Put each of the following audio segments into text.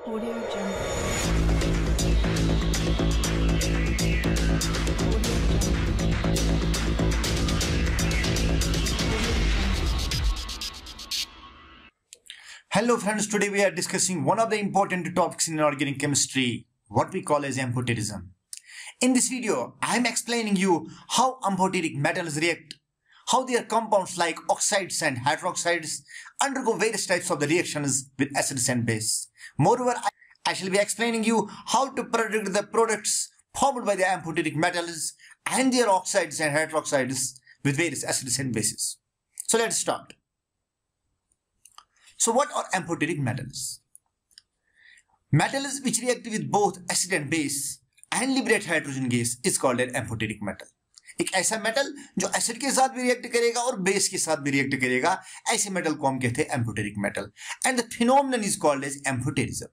Audio Jungle. Hello friends, today we are discussing one of the important topics in organic chemistry, what we call as amphoterism. In this video, I am explaining you how amphoteric metals react, how their compounds like oxides and hydroxides undergo various types of the reactions with acids and base. Moreover, I shall be explaining you how to predict the products formed by the amphoteric metals and their oxides and hydroxides with various acids and bases. So let's start. So what are amphoteric metals? Metals which react with both acid and base and liberate hydrogen gas is called an amphoteric metal. एक ऐसा metal जो acid के साथ भी react करेगा और base के साथ भी रिएक्ट करेगा, ऐसे मेटल को हम कहते हैं amphoteric metal and the phenomenon is called as amphoterism.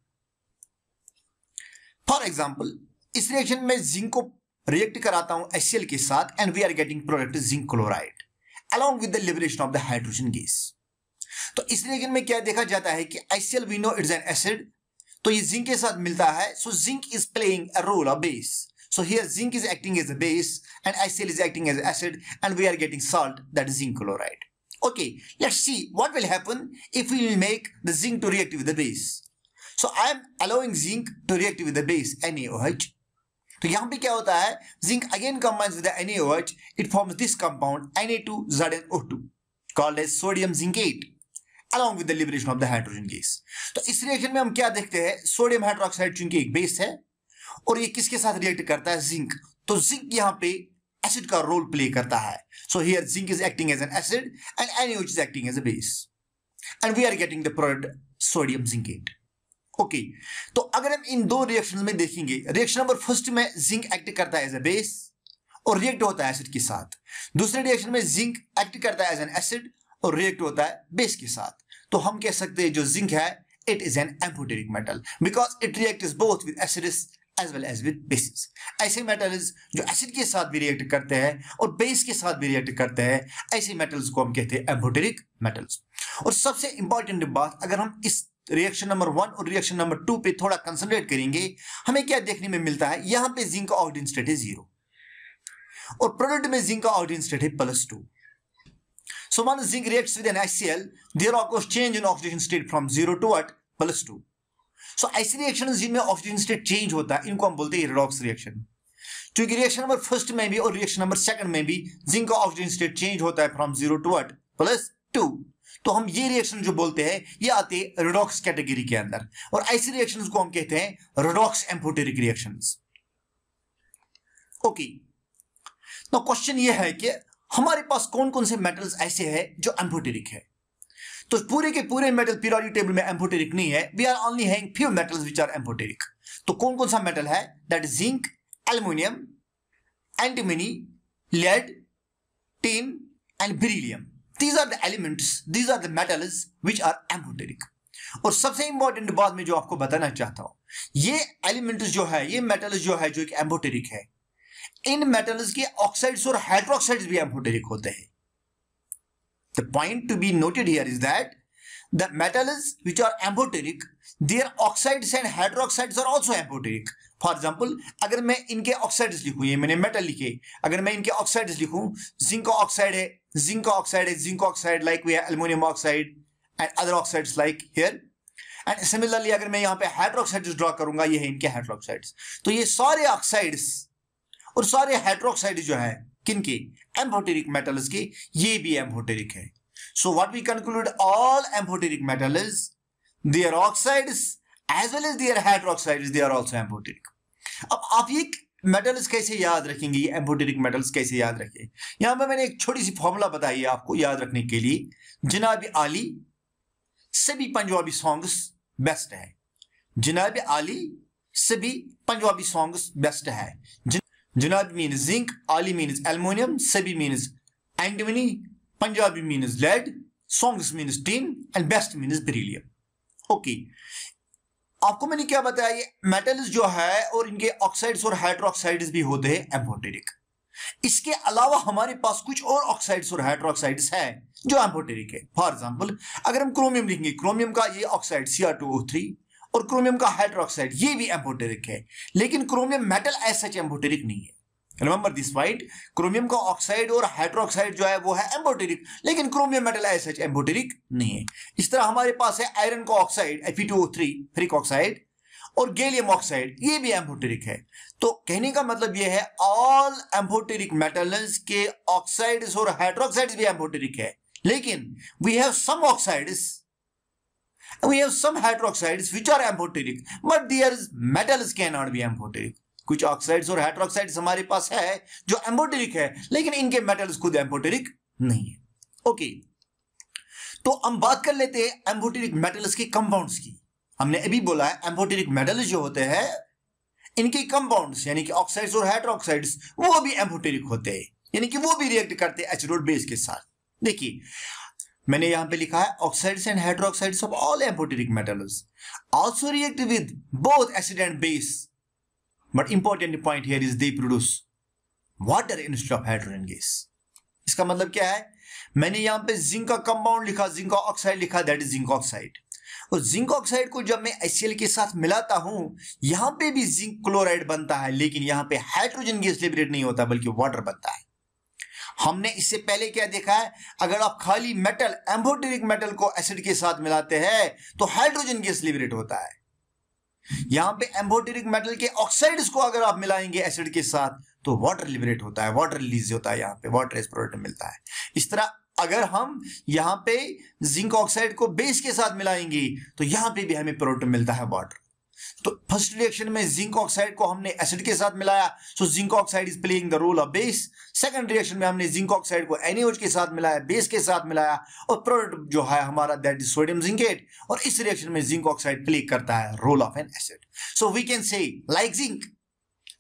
For example, इस रिएक्शन में जिंक को रिएक्ट कराता हूं HCl के साथ and we are getting product zinc chloride along with the liberation of the hydrogen gas. तो इस रिएक्शन में क्या देखा जाता है कि HCl we know it's an acid, तो ये जिंक के साथ मिलता है, so zinc is playing a role of base. So here zinc is acting as a base and HCl is acting as acid and we are getting salt, that is zinc chloride. Okay, let's see what will happen if we will make the zinc to react with the base. So I am allowing zinc to react with the base NaOH. तो यहाँ पे क्या होता है, zinc again combines with the NaOH, it forms this compound Na2ZnO2 called as sodium zincate along with the liberation of the hydrogen gas. तो इस reaction में हम क्या देखते हैं, सोडियम हाइड्रोक्साइड चूंकि एक बेस है और ये किसके साथ रिएक्ट करता है, जिंक, तो जिंक यहाँ पे एसिड का रोल प्ले करता है. So here zinc is acting as an acid and NaOH is acting as a base and we are getting the product sodium zincate. Okay, तो अगर हम इन दो रिएक्शन में देखेंगे, रिएक्शन नंबर फर्स्ट में जिंक एक्ट करता है एज अ बेस और रिएक्ट होता है एसिड के साथ. दूसरे रिएक्शन में जिंक एक्ट करता है एज एन एसिड और रिएक्ट होता है बेस के साथ. तो हम कह सकते हैं जो जिंक है it is an amphoteric metal because it reacts both with acids as well as with bases. ऐसे मेटल्स जो एसिड के साथ भी रिएक्ट करते हैं और बेस के साथ भी रिएक्ट करते हैं, ऐसे मेटल्स को हम कहते हैं एम्फोटेरिक मेटल्स. और सबसे इंपॉर्टेंट बात, अगर हम इस रिएक्शन नंबर 1 और रिएक्शन नंबर 2 पे थोड़ा कंसंट्रेट करेंगे, हमें क्या देखने में मिलता है, यहां पे जिंक का ऑक्सीजन स्टेट है 0 और प्रोडक्ट में जिंक का ऑक्सीजन स्टेट है +2. So when zinc reacts with an HCl, there occurs change in oxidation state from 0 to what? +2. सो ऐसी रिएक्शन जिनमें ऑक्सीजन स्टेट चेंज होता है, इनको हम बोलते हैं रेडॉक्स रिएक्शन. क्योंकि रिएक्शन नंबर फर्स्ट में भी और रिएक्शन नंबर सेकंड में भी जिंक का ऑक्सीजन स्टेट चेंज होता है फ्रॉम 0 टू व्हाट? +2. तो हम ये रिएक्शन जो बोलते हैं ये आते हैं रेडॉक्स कैटेगरी के अंदर और ऐसी रिएक्शंस को हम कहते हैं रेडॉक्स एम्फोटेरिक रिएक्शंस. ओके, तो क्वेश्चन ये है कि हमारे पास कौन कौन से मेटल्स ऐसे हैं जो एम्फोटेरिक है. तो पूरे के पूरे मेटल पीरियोडिक टेबल में एम्फोटेरिक नहीं है, we are only having few metals which are amphoteric. तो कौन कौन सा मेटल है, that is zinc, aluminium, antimony, lead, tin and beryllium. These are the elements, these are the metals which are amphoteric. और सबसे important बात मैं जो आपको बताना चाहता हूं, ये एलिमेंट्स जो है, ये मेटल्स जो है जो एक एम्फोटेरिक है, इन मेटल्स के ऑक्साइड्स और हाइड्रोक्साइड्स भी एम्फोटेरिक होते हैं. The point to be noted here is that the metals which are amphoteric, their oxides and hydroxides are also amphoteric. For example, अगर मैं इनके ऑक्साइड्स लिखूं, ये मैंने मेटल लिखे, अगर मैं इनके ऑक्साइड्स लिखूं, जिंक का ऑक्साइड है, जिंक का ऑक्साइड है, zinc oxide like we have aluminium oxide and other oxides like here. And similarly अगर मैं यहाँ पे हाइड्रोक्साइड्स ड्रॉ करूंगा, ये है इनके हाइड्रोक्साइड्स. तो ये सारे ऑक्साइड्स और सारे हाइड्रोक्साइड्स जो है किनके, एम्फोटेरिक मेटल्स के, ये भी एम्फोटेरिक है. So what we conclude, all amphoteric metals, their oxides as well as their hydroxides, they are also amphoteric. अब आप ये मेटल्स कैसे याद रखेंगे, ये एम्फोटेरिक मेटल्स कैसे याद रखें, यहां पे मैंने एक छोटी सी फॉर्मूला बताई है आपको याद रखने के लिए. जनाब आली सभी पंजाबी सॉन्ग्स बेस्ट है, जनाब आली सभी पंजाबी सॉन्ग्स बेस्ट है. Janabi means zinc, Ali means aluminium, Sabi means antimony, Punjabi means lead, songs means tin and best means beryllium. Okay. आपको मैंने क्या बताया, ये मेटल्स जो है और इनके ऑक्साइड्स और हाइड्रोक्साइड्स भी होते हैं एम्फोटेरिक. इसके अलावा हमारे पास कुछ और ऑक्साइड्स और हाइड्रोक्साइड्स है जो एम्फोटेरिक है. फॉर एग्जांपल अगर हम क्रोमियम लिखेंगे, क्रोमियम का ये ऑक्साइड Cr2O3 और क्रोमियम का हाइड्रोक्साइड ये भी एम्फोटेरिक है, लेकिन chromium metal as such amphoteric नहीं है। रिमेंबर दिस पॉइंट, क्रोमियम का ऑक्साइड और हाइड्रोक्साइड जो है वो है एम्फोटेरिक, लेकिन chromium metal as such amphoteric नहीं है। इस तरह हमारे पास है आयरन का ऑक्साइड Fe2O3 फेरिक ऑक्साइड और गैलियम ऑक्साइड, ये भी एम्फोटेरिक है। तो कहने का मतलब ये है ऑल एम्फोटेरिक मेटल्स के ऑक्साइड्स और हाइड्रोक्साइड्स भी एम्फोटेरिक है, लेकिन we have some oxides, we have some hydroxides which are amphoteric, but their metals cannot be amphoteric. कुछ ऑक्साइड्स और हाइड्रोक्साइड्स हमारे पास है जो एम्फोटेरिक है, लेकिन इनके मेटल्स खुद एम्फोटेरिक नहीं है। ओके, तो हम बात कर लेते हैं एम्फोटेरिक मेटल्स के कंपाउंड्स की। हमने अभी बोला है एम्फोटेरिक मेटल्स जो होते हैं इनके कंपाउंड्स यानी कि ऑक्साइड्स और हाइड्रोक्साइड्स वो भी एम्फोटेरिक होते हैं, यानी कि वो भी रिएक्ट करते हैं एसिड और बेस के साथ। देखिए मैंने यहां पे लिखा है oxides and hydroxides of all amphoteric metals also react with both acid and base, but important point here is they produce water instead of hydrogen gas. इसका मतलब क्या है, मैंने यहां पे जिंक का कंपाउंड लिखा, जिंक का ऑक्साइड लिखा, दैट इज जिंक ऑक्साइड। और जिंक ऑक्साइड को जब मैं HCl के साथ मिलाता हूं, यहां पे भी जिंक क्लोराइड बनता है, लेकिन यहां पे हाइड्रोजन गैस लिबरेट नहीं होता बल्कि वाटर बनता है। हमने इससे पहले क्या देखा है, अगर आप खाली मेटल एम्फोटेरिक मेटल को एसिड के साथ मिलाते हैं तो हाइड्रोजन गैस लिबरेट होता है। यहां पे एम्फोटेरिक मेटल के ऑक्साइड्स को अगर आप मिलाएंगे एसिड के साथ तो वाटर लिबरेट होता है, वाटर रिलीज होता है, यहां पे वाटर एज प्रोडक्ट मिलता है। इस तरह अगर हम यहां पे जिंक ऑक्साइड को बेस के साथ मिलाएंगे तो यहां पे भी हमें प्रोडक्ट मिलता है वाटर। तो फर्स्ट रिएक्शन में जिंक ऑक्साइड को हमने एसिड के साथ मिलाया, so zinc oxide is playing the role of base. Second reaction में हमने जिंक ऑक्साइड को NaOH के साथ मिलाया, बेस के साथ मिलाया, और प्रोडक्ट जो है हमारा दैट इज सोडियम जिंकेट। और इस रिएक्शन में जिंक ऑक्साइड प्ले करता है role of an acid. So we can say like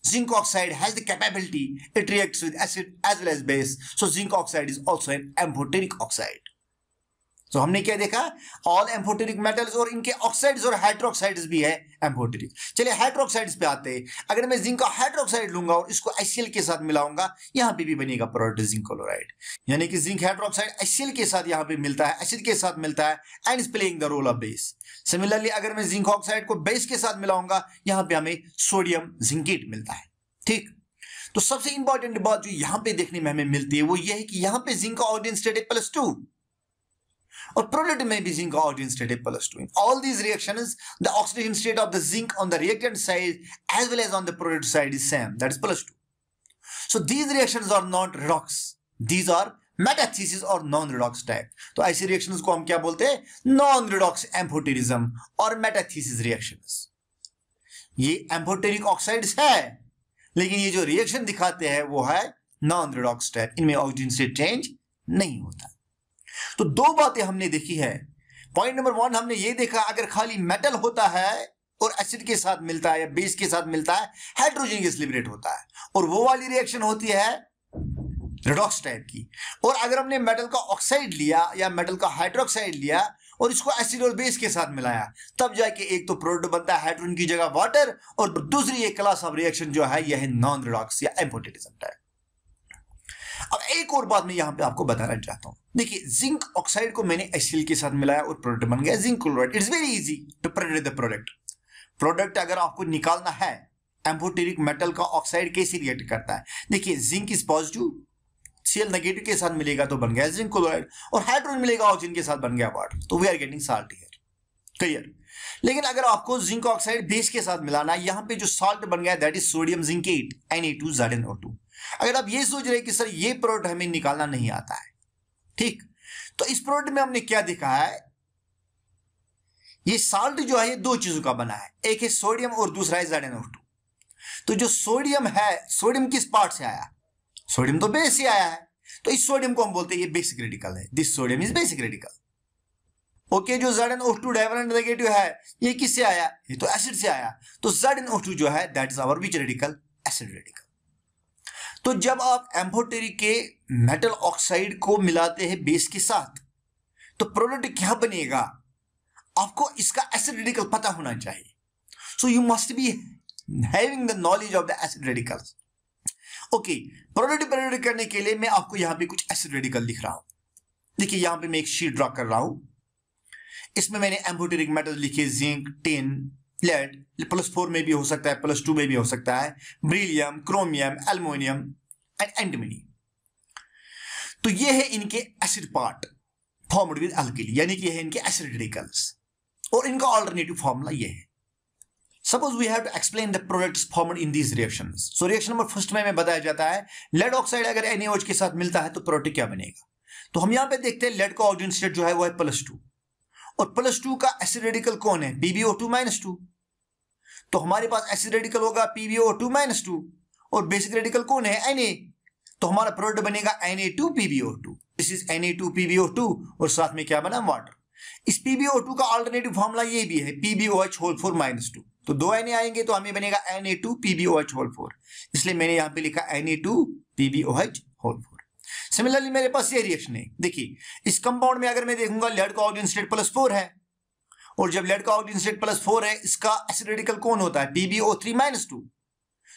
zinc oxide has the capability, it reacts with acid as well as base, so zinc oxide is also an amphoteric oxide. तो हमने क्या देखा, all amphoteric metals और इनके oxides और hydroxides भी है amphoteric. चलिए हाइड्रोक्साइड्स पे आते हैं। अगर मैं जिंक का हाइड्रोक्साइड लूंगा और इसको HCl के साथ मिलाऊंगा, यहां पे भी बनेगा प्रोडक्ट जिंक क्लोराइड, यानी कि जिंक हाइड्रोक्साइड HCl के साथ यहां पे मिलता है, एसिड के साथ मिलता है, and is playing the role of base. Similarly अगर मैं जिंक ऑक्साइड को बेस के साथ मिलाऊंगा, यहां पे हमें सोडियम जिंकेट मिलता है। ठीक, तो सबसे इंपॉर्टेंट बात जो यहां पे देखने में हमें मिलती है वो ये है कि यहां पे जिंक का ऑक्सीजन स्टेट है +2 और प्रोडक्ट में भी जिंक का ऑक्सीजन स्टेट है +2। In all these reactions the oxidation state of the zinc on the reactant side as well as on the product side is same, that is +2। So these reactions are not redox, these are metathesis और non redox type. तो ऐसी reactions को हम क्या बोलते हैं, non redox एम्फोटेरिज्म और metathesis reactions. ये एम्फोटेरिक ऑक्साइड्स है, लेकिन ये जो रिएक्शन दिखाते हैं वो है नॉन रिडॉक्स टाइप, इनमें ऑक्सीजन स्टेट चेंज नहीं होता। तो दो बातें हमने देखी है। पॉइंट नंबर 1 हमने ये देखा, अगर खाली मेटल होता है और एसिड के साथ मिलता है या बेस के साथ मिलता है, हाइड्रोजन गैस लिबरेट होता है, और वो वाली रिएक्शन होती है रिडॉक्स टाइप की। और अगर हमने मेटल का ऑक्साइड लिया या मेटल का हाइड्रोक्साइड लिया और इसको एसिड और बेस के साथ मिलाया, तब जाके एक तो प्रोडक्ट बनता है हाइड्रोजन की जगह वाटर, और दूसरी एक क्लास ऑफ रिएक्शन जो है यह है नॉन रिडॉक्स या एम्फोटेरिज्म टाइप। अब एक और बात मैं यहां पे आपको बताना चाहता हूं। देखिए जिंक ऑक्साइड को मैंने HCl के साथ मिलाया और प्रोडक्ट बन गया zinc chloride. It's very easy to prepare the product अगर आपको निकालना है, एम्फोटेरिक मेटल का ऑक्साइड कैसे रिएक्ट करता है। देखिए zinc is positive, Cl negative के साथ मिलेगा तो बन गया जिंक क्लोराइड, और हाइड्रोजन मिलेगा ऑक्सीजन के साथ बन गया वाटर, तो we are getting salt here, clear. लेकिन अगर आपको जिंक ऑक्साइड बेस के साथ मिलाना है, यहां पे जो साल्ट बन गया that is sodium zincate Na2ZnO2। अगर आप ये सोच रहे हैं कि सर ये प्रोडक्ट हमें निकालना नहीं आता है, ठीक, तो इस प्रोडक्ट में हमने क्या देखा है, ये साल्ट जो है ये दो चीजों का बना है, एक है सोडियम और दूसरा है ZnO2। तो जो सोडियम है, सोडियम किस पार्ट से आया, सोडियम तो बेस से आया है, तो इस सोडियम को हम बोलते हैं ये बेसिक रेडिकल है, this sodium is basic radical. Okay, जो ZnO2 डाइवलेंट नेगेटिव है ये किससे आया, ये तो एसिड से आया, तो ZnO2 जो है that is our which radical, acid radical. तो जब आप एम्फोटेरिक के मेटल ऑक्साइड को मिलाते हैं बेस के साथ, तो प्रोडक्ट क्या बनेगा, आपको इसका एसिड रेडिकल पता होना चाहिए। So you must be having the knowledge of the acid radicals. Okay, product prepare करने के लिए मैं आपको यहां पे कुछ एसिड रेडिकल लिख रहा हूं। देखिए यहां पे मैं एक शीट ड्रॉ कर रहा हूं, इसमें मैंने एम्फोटेरिक मेटल लिखे, जिंक, टिन, लेड +4 में भी हो सकता है, +2 में भी हो सकता है, beryllium, chromium, aluminium and antimony. तो ये है इनके acid part formed with alkyl, यानी कि ये है इनके एसिड रेडिकल्स, और इनका अल्टरनेटिव फार्मूला ये है। Suppose we have to explain the products formed in these reactions. So reaction number first में बताया जाता है लेड ऑक्साइड अगर NaOH के साथ मिलता है तो प्रोडक्ट क्या बनेगा। तो हम यहां पे देखते हैं लेड का ऑक्सीजन स्टेट जो है वो है +2, और +2 का एसिड रेडिकल कौन है, PbO2-2। तो हमारे पास एसिड रेडिकल होगा PbO2-2, और बेसिक रेडिकल कौन है, Na। तो हमारा प्रोडक्ट बनेगा Na2PbO2। दिस इज Na2PbO2, और साथ में क्या बना, वाटर। इस PbO2 का अल्टरनेटिव फॉर्मूला ये भी है, PbOH4-2। तो 2 Na आएंगे तो हमें बनेगा Na2PbOH4, इसलिए मैंने यहां पे लिखा Na2PbOH4। सिमिलरली मेरे पास ये रिएक्शन है, देखिए इस कंपाउंड में अगर मैं देखूंगा लेड का ऑक्सीजन स्टेट +4 है, और जब लेड का ऑक्सीजन स्टेट +4 है, इसका एसिड रेडिकल कौन होता है, PbO3-2।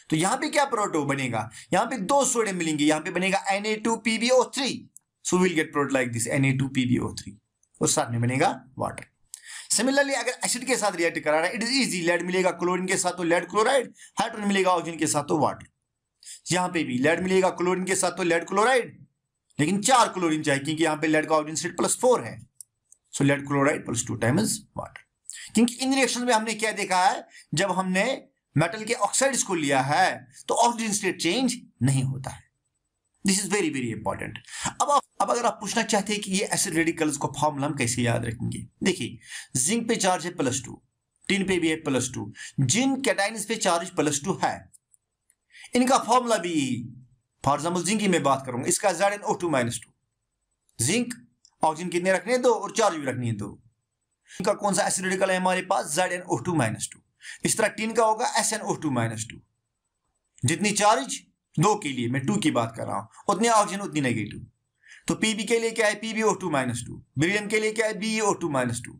तो यहां पे क्या प्रोडक्ट बनेगा, यहां पे 2 सोडियम मिलेंगे, यहां पे बनेगा Na2PbO3। So will get product like this Na2PbO3, और साथ में बनेगा वाटर। सिमिलरली अगर एसिड के साथ रिएक्ट करा रहा है, इट इज इजी, लेड मिलेगा क्लोरीन के साथ तो लेड क्लोराइड, हाइड्रोजन मिलेगा ऑक्सीजन के साथ तो वाटर। यहां पे भी लेड मिलेगा क्लोरीन के साथ तो लेड क्लोराइड, लेकिन 4 क्लोरीन चाहिए क्योंकि यहां पे लेड का ऑक्सीजन स्टेट +4 है। सो लेड क्लोराइड +2 टाइम्स वाटर। क्योंकि इन रिएक्शन में हमने क्या देखा है, जब हमने मेटल के ऑक्साइड्स को लिया है तो ऑक्सीजन स्टेट चेंज नहीं होता है। This is very very important. अब अगर आप पूछना चाहते हैं कि ये एसिड रेडिकल्स को फॉर्मूला हम कैसे याद रखेंगे, देखिए जिंक पे चार्ज है +2, टिन पे भी है +2, जिन कैटाइंस पे चार्ज +2 है, इनका फॉर्मूला भी, फॉर एग्जाम्पल जिंक की मैं बात करूंगा, इसका ZnO2-2। जिंक ऑक्सीजन कितने रखने हैं, 2, और चार्ज भी रखनी है 2। इनका कौन सा एसिड रेडिकल है हमारे पास, ZnO2-2। इस तरह टिन का होगा SnO2-2। जितनी चार्ज 2 के लिए, मैं 2 की बात कर रहा हूं, उतने ऑक्सीजन उतनी नेगेटिव। तो Pb के लिए क्या है, PbO2-2। बेरिलियम के लिए क्या है, BeO2-2।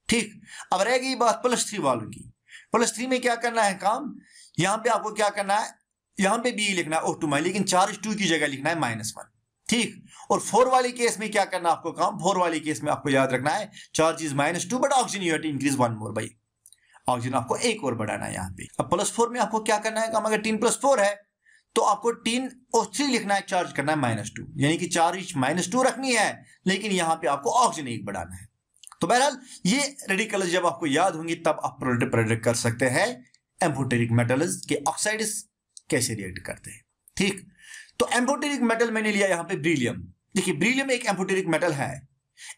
ठीक, अब रह गई बात +3 वालों की। +3 में क्या करना है काम, यहां पे आपको क्या करना है, यहां पे Be लिखना है O2-, लेकिन चार्ज 2 की जगह लिखना है -1। ठीक, और 4 वाले केस में क्या करना आपको काम, 4 वाले केस में आपको याद रखना है charge is -2 but oxygen you have to increase 1 more, भाई ऑक्सीजन आपको एक और बढ़ाना है यहां पे। अब +4 में आपको क्या करना है काम, अगर टिन +4 है तो आपको टिन O3 लिखना है, चार्ज करना है -2, यानी कि चार्ज -2 रखनी है, लेकिन यहां पे आपको ऑक्सीजन 1 बढ़ाना है। तो बहरहाल ये रेडिकल्स जब आपको याद होंगे तब आप प्रेडिक्ट कर सकते हैं एम्फोटेरिक मेटल्स के ऑक्साइड्स कैसे रिएक्ट करते हैं। ठीक, तो एम्फोटेरिक मेटल मैंने लिया यहां पे बेरिलियम। देखिए बेरिलियम एक एम्फोटेरिक मेटल है,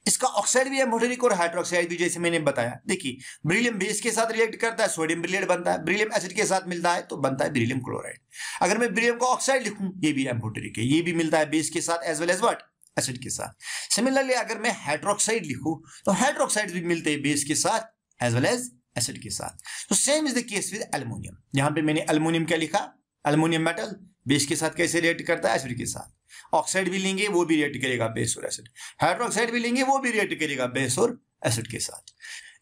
इसका ऑक्साइड भी एम्फोटेरिक और हाइड्रोक्साइड भी, जैसे मैंने बताया। देखिए बेरिलियम बेस के साथ रिएक्ट करता है, सोडियम बेरिलेट बनता है, बेरिलियम एसिड के साथ मिलता है तो बनता है बेरिलियम क्लोराइड। अगर मैं बेरिलियम का ऑक्साइड लिखूं, ये भी एम्फोटेरिक है, ये भी मिलता है बेस के साथ as well as what, acid के साथ। सिमिलरली अगर मैं हाइड्रोक्साइड लिखूं तो हाइड्रोक्साइड भी मिलते हैं बेस के साथ एज वेल एज एसिड के साथ। तो same is the case with aluminium. यहां पे मैंने एल्युमिनियम क्या लिखा, एल्युमिनियम मेटल बेस के साथ कैसे रिएक्ट करता है, एसिड के साथ। ऑक्साइड भी लेंगे वो भी रिएक्ट करेगा बेस और एसिड, हाइड्रोक्साइड भी लेंगे वो भी रिएक्ट करेगा बेस और एसिड के साथ।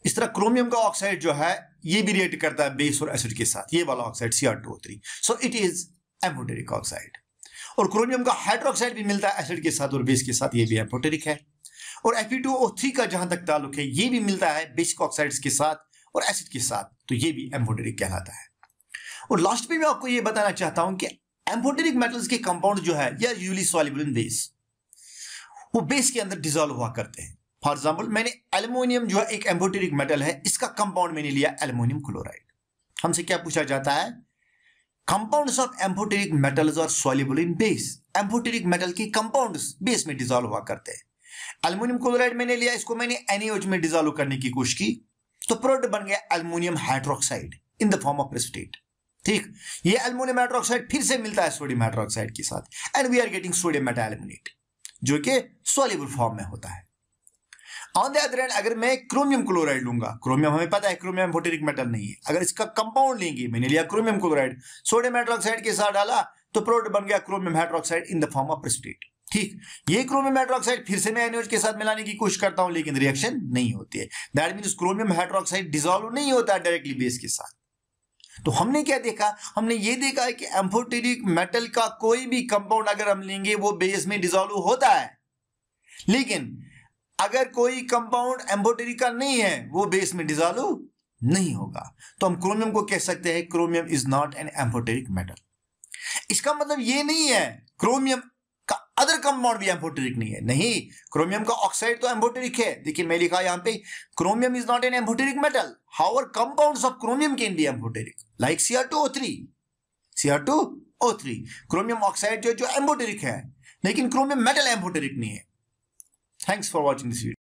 इस तरह क्रोमियम का ऑक्साइड जो है ये भी रिएक्ट करता है बेस और एसिड के साथ, ये वाला oxide Cr2O3। So it is amphoteric oxide. और क्रोमियम का हाइड्रोक्साइड भी मिलता है एसिड के साथ और बेस के साथ, ये भी एम्फोटेरिक है। और Fe2O3 का जहां तक ताल्लुक है, ये भी मिलता है बेसिक ऑक्साइड्स के साथ और एसिड के साथ, तो ये भी एम्फोटेरिक कहलाता है। और लास्ट में मैं आपको ये बताना चाहता हूं कि एम्फोटेरिक मेटल्स के कंपाउंड जो है या यूजुअली सॉल्युबल इन बेस, वो बेस के अंदर डिसॉल्व हुआ करते हैं। फॉर एग्जांपल मैंने एल्युमिनियम जो है एक एम्फोटेरिक मेटल है, इसका कंपाउंड मैंने लिया एल्युमिनियम क्लोराइड। हमसे क्या पूछा जाता है, compounds of amphoteric metals are soluble in base. Amphoteric metal के कंपाउंड्स बेस में डिसॉल्व हुआ करते हैं। एल्युमिनियम क्लोराइड मैंने लिया, इसको मैंने NaOH में डिसॉल्व करने की कोशिश की तो प्रोडक्ट बन गया aluminium hydroxide in the form of precipitate. ठीक, ये एल्युमिनियम हाइड्रोक्साइड फिर से मिलता है सोडियम हाइड्रोक्साइड के साथ and we are getting sodium metaaluminate जो कि सॉल्युबल फॉर्म में होता है। ऑन द अदर हैंड अगर मैं क्रोमियम क्लोराइड लूंगा, क्रोमियम हमें पता है क्रोमियम एम्फोटेरिक मेटल नहीं है, अगर इसका कंपाउंड लेंगे, मैंने लिया क्रोमियम क्लोराइड, सोडियम हाइड्रोक्साइड के साथ डाला तो प्रोडक्ट बन गया chromium hydroxide in the form of precipitate. ठीक, ये क्रोमियम हाइड्रोक्साइड फिर से मैं NaOH के साथ मिलाने की कोशिश करता हूं लेकिन रिएक्शन नहीं होती है। That means chromium hydroxide dissolve नहीं होता डायरेक्टली बेस के साथ। तो हमने क्या देखा, हमने ये देखा है कि एम्फोटेरिक मेटल का कोई भी कंपाउंड अगर हम लेंगे वो बेस में डिसॉल्व होता है, लेकिन अगर कोई कंपाउंड एम्फोटेरिक का नहीं है वो बेस में डिसॉल्व नहीं होगा। तो हम क्रोमियम को कह सकते हैं chromium is not an amphoteric metal. इसका मतलब ये नहीं है क्रोमियम का अदर कंपाउंड भी एम्फोटेरिक नहीं है, नहीं, क्रोमियम का ऑक्साइड तो एम्फोटेरिक है। देखिए मैं लिखा यहां पे chromium is not an amphoteric metal, however compounds of chromium can be amphoteric like Cr2O3। Cr2O3 chromium oxide जो एम्फोटेरिक है, लेकिन क्रोमियम मेटल एम्फोटेरिक नहीं है। Thanks for watching this video.